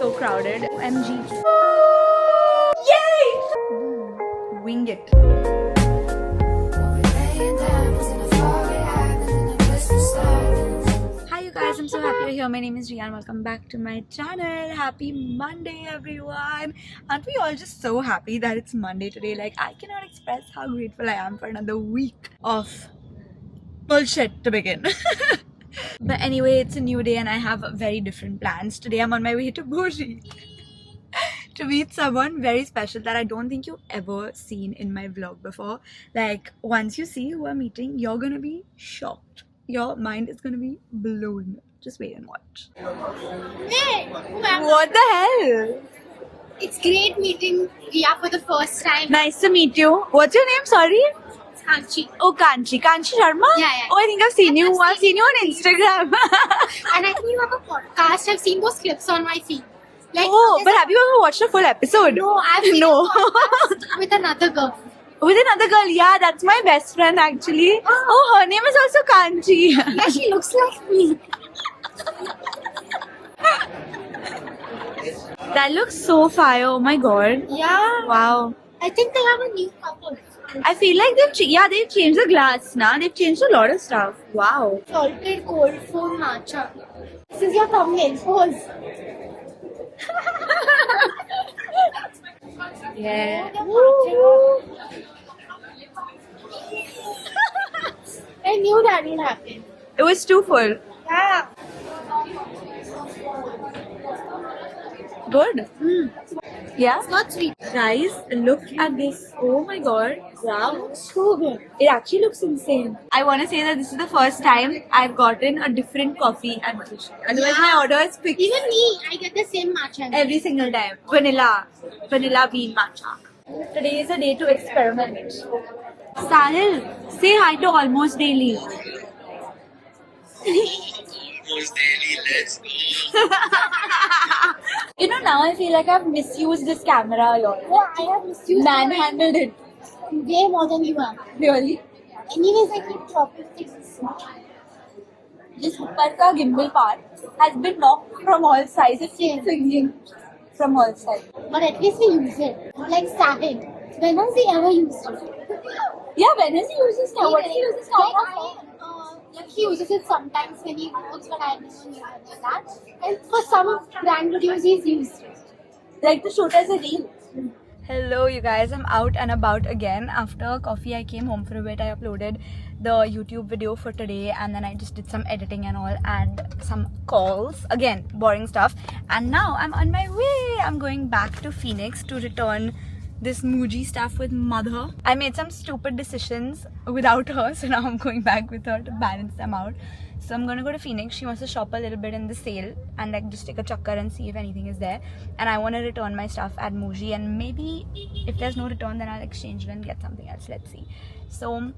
so crowded. MG. Yay! Wing it. Hi you guys, I'm so happy you're here. My name is Rian. Welcome back to my channel. Happy Monday everyone. Aren't we all just so happy that it's Monday today? Like, I cannot express how grateful I am for another week of bullshit to begin. But anyway, it's a new day and I have very different plans. Today I'm on my way to Boji to meet someone very special that I don't think you've ever seen in my vlog before. Like, once you see who I'm meeting, you're gonna be shocked. Your mind is gonna be blown. Just wait and watch. Hey, What the hell? it's great meeting Ria for the first time. Nice to meet you. What's your name? Sorry? Kanchi. Oh, Kanchi. Kanchi Sharma? Yeah. Oh, I think I've seen you. I've seen you on Instagram. And I think you have a podcast. I've seen those clips on my feed. Like, Oh, but have you ever watched a full episode? no, I've seen No. a podcast with another girl. With another girl, yeah, that's my best friend actually. Oh, her name is also Kanchi. Yeah, she looks like me. That looks so fire. Oh my god. Yeah. Wow. I think they have a new couple. I feel like they've changed the glass now. They've changed a lot of stuff. Wow. Salted cold foam matcha. This is your thumbnail. Pose. Yeah. I knew that would happen. It was too full. Yeah. Good. Yeah. It's not sweet. Guys, look at this. Oh my god. Wow. So good. It actually looks insane. I want to say that this is the first time I've gotten a different coffee at Boji. Otherwise, my order is fixed Even me, I get the same matcha. every single time. Vanilla bean matcha. Today is a day to experiment. Sahil, say hi to Almost Daily. Almost daily, let's You know, now I feel like I've misused this camera a lot. Yeah, I have misused Manhandled it. way more than you have. Really? Anyways, I keep dropping things. This upper ka gimbal part has been knocked from all sides. It keeps swinging from all sides. But at least we use it. Like Sahid. When has he ever used it? Yeah, when has he used this now? What does he use this camera for? Like he uses it sometimes when he works, but I don't use it like that. And for some brand videos, he's used it. Like to shoot as a reel. Hello you guys, I'm out and about again. After coffee I came home for a bit. I uploaded the YouTube video for today and then I just did some editing and all and some calls. Again, boring stuff. And now I'm on my way. I'm going back to Phoenix to return this Muji stuff with mother. I made some stupid decisions without her, so now I'm going back with her to balance them out. So I'm gonna go to Phoenix. She wants to shop a little bit in the sale and like just take a chakkar and see if anything is there. And I want to return my stuff at Muji and maybe if there's no return then I'll exchange it and get something else. Let's see. So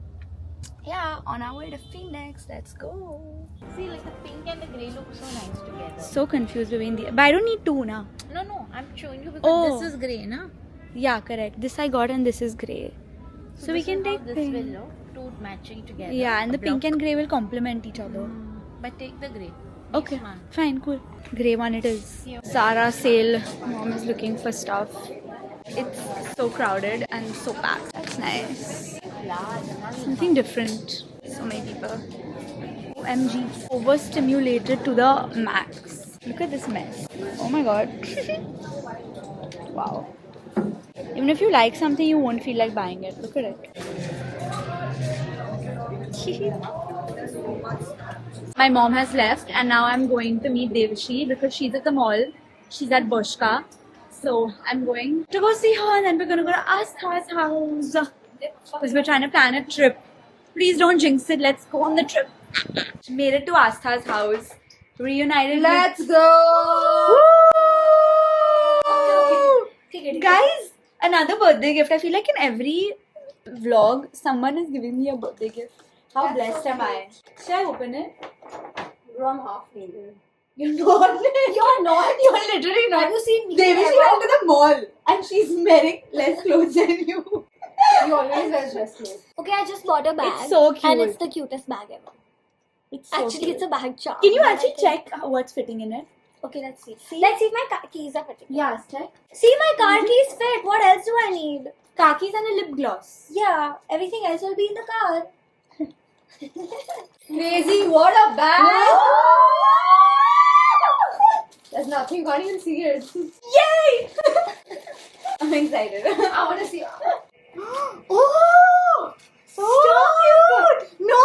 yeah, on our way to Phoenix. Let's go. See, like the pink and the grey look so nice together. So confused between the. But I don't need two now. No, I'm showing you because Oh. this is grey, na? Yeah, correct. This I got and this is grey. So we this can is how take this pink. will look, two matching together. Yeah, and the A pink block. and grey will complement each other. But take the grey. Okay, Next one. fine, cool. Grey one it is. Yeah. Zara sale. Mom is looking for stuff. It's so crowded and so packed. That's nice. Something different. So many people. OMG. Overstimulated to the max. Look at this mess. Oh my god. Wow. Even if you like something, you won't feel like buying it. Look at it. My mom has left and now I'm going to meet Devashri because she's at the mall. She's at Boshka. So I'm going to go see her and then we're going to go to Astha's house. Because we're trying to plan a trip. Please don't jinx it. Let's go on the trip. Made it to Astha's house. Reunited. Let's go! Guys, another birthday gift. I feel like in every vlog, someone is giving me a birthday gift. How blessed am I? Should I open it? Bro, I'm half naked. You're not. You're not. You're literally not. Have you seen me? Devashri went to the mall and she's wearing less clothes than you. You always wear dress clothes. Okay, I just bought a bag. It's so cute. And it's the cutest bag ever. It's so Actually, cute. it's a bag charm. Can you but I actually think- check what's fitting in it? Okay, let's see. Let's see if my keys are fitting. Yeah, check. See, my car keys fit. What else do I need? Car keys and a lip gloss. Yeah, everything else will be in the car. Crazy, what a bag! There's nothing, you can't even see it. Yay! I'm excited. I want to see. Oh! So cute! No, I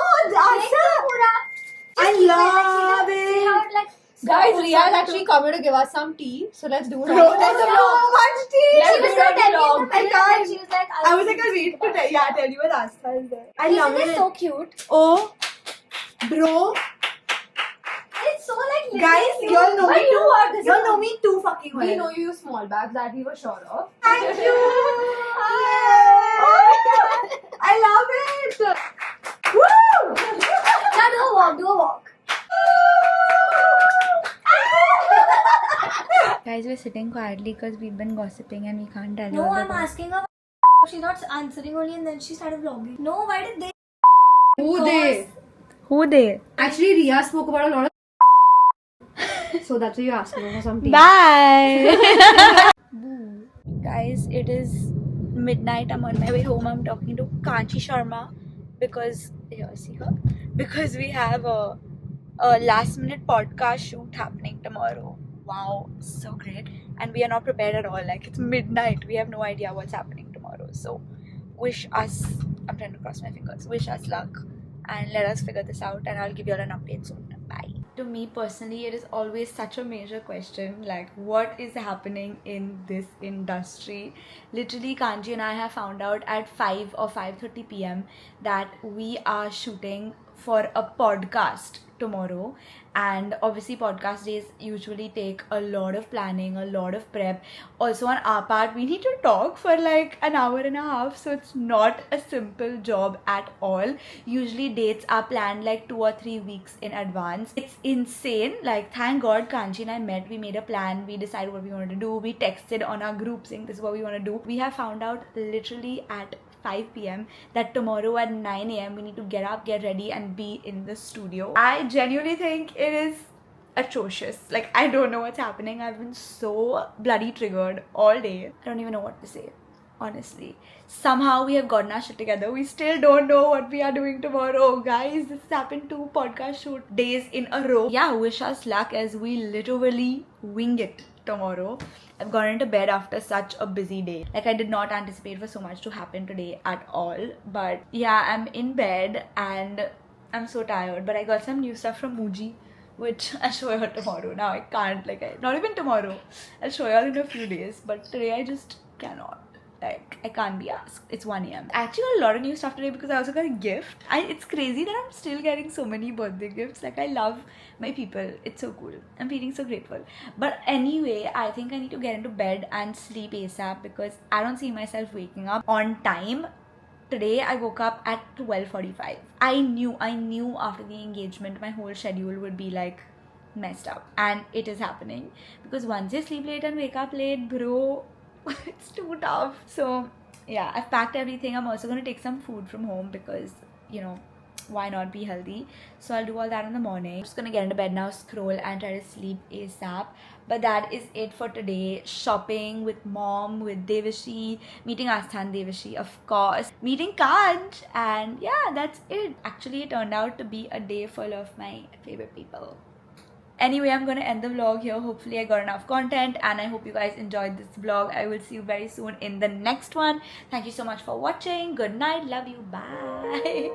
love See how it! it like. Guys, Riya is actually coming to give us some tea, so let's do it. No, There's no. so much tea! She was gonna tell me in the I middle, can't. and she was like, I was like, I'll wait to tell you what Astha is there. I love Isn't it. it so cute? Oh, bro. It's so like. Guys, little you all cute. know But me you too. are, this You all is- know me too fucking well. We know you use small bags that we were sure of. Thank you. I love it. Woo! Now do a walk. Do a walk. Guys, we're sitting quietly because we've been gossiping and we can't tell you. No, all the I'm gossip. asking her. She's not answering only, and then she started vlogging. No, why did they? Who they? Who they? Actually, Riya spoke about a lot of. So that's why you're asking for some tea. Bye. Guys, it is midnight. I'm on my way home. I'm talking to Kanchi Sharma because here, see her. Because we have a last minute podcast shoot happening tomorrow. Wow, so great. And we are not prepared at all. Like, it's midnight. We have no idea what's happening tomorrow. So wish us, I'm trying to cross my fingers, wish us luck and let us figure this out, and I'll give you all an update soon. Bye. To me personally, it is always such a major question, like what is happening in this industry. Literally, Kanji and I have found out at 5 or 5:30 p.m. that we are shooting for a podcast tomorrow, and obviously podcast days usually take a lot of planning, a lot of prep. Also on our part, we need to talk for like an hour and a half, so it's not a simple job at all. Usually dates are planned like 2 or 3 weeks in advance. It's insane. Like, thank God Kanchi and I met, we made a plan, we decided what we wanted to do, we texted on our group saying this is what we want to do. We have found out literally at 5 p.m. that tomorrow at 9 a.m. we need to get up, get ready and be in the studio. I genuinely think it is atrocious. Like, I don't know what's happening. I've been so bloody triggered all day. I don't even know what to say, honestly. Somehow we have gotten our shit together. We still don't know what we are doing tomorrow. Guys, this has happened 2 podcast shoot days in a row. Yeah, wish us luck as we literally wing it tomorrow. I've gone into bed after such a busy day. Like, I did not anticipate for so much to happen today at all. But yeah, I'm in bed and I'm so tired. But I got some new stuff from Muji, which I'll show you tomorrow. Now I can't, not even tomorrow. I'll show you all in a few days. But today I just cannot. Like, I can't be asked. It's 1 a.m. I actually got a lot of new stuff today because I also got a gift. It's crazy that I'm still getting so many birthday gifts. Like, I love my people. It's so cool. I'm feeling so grateful. But anyway, I think I need to get into bed and sleep ASAP because I don't see myself waking up on time. Today I woke up at 12:45. I knew after the engagement my whole schedule would be like messed up, and it is happening because once you sleep late and wake up late, bro, it's too tough. So yeah, I've packed everything. I'm also going to take some food from home because, you know, why not be healthy? So I'll do all that in the morning. I'm just gonna get into bed now, scroll and try to sleep ASAP. But that is it for today. Shopping with mom, with Devashi, meeting Asthan Devashi, of course, meeting Kanch, and yeah, that's it. Actually, it turned out to be a day full of my favorite people. Anyway, I'm gonna end the vlog here. Hopefully I got enough content and I hope you guys enjoyed this vlog. I will see you very soon in the next one. Thank you so much for watching. Good night. Love you. Bye.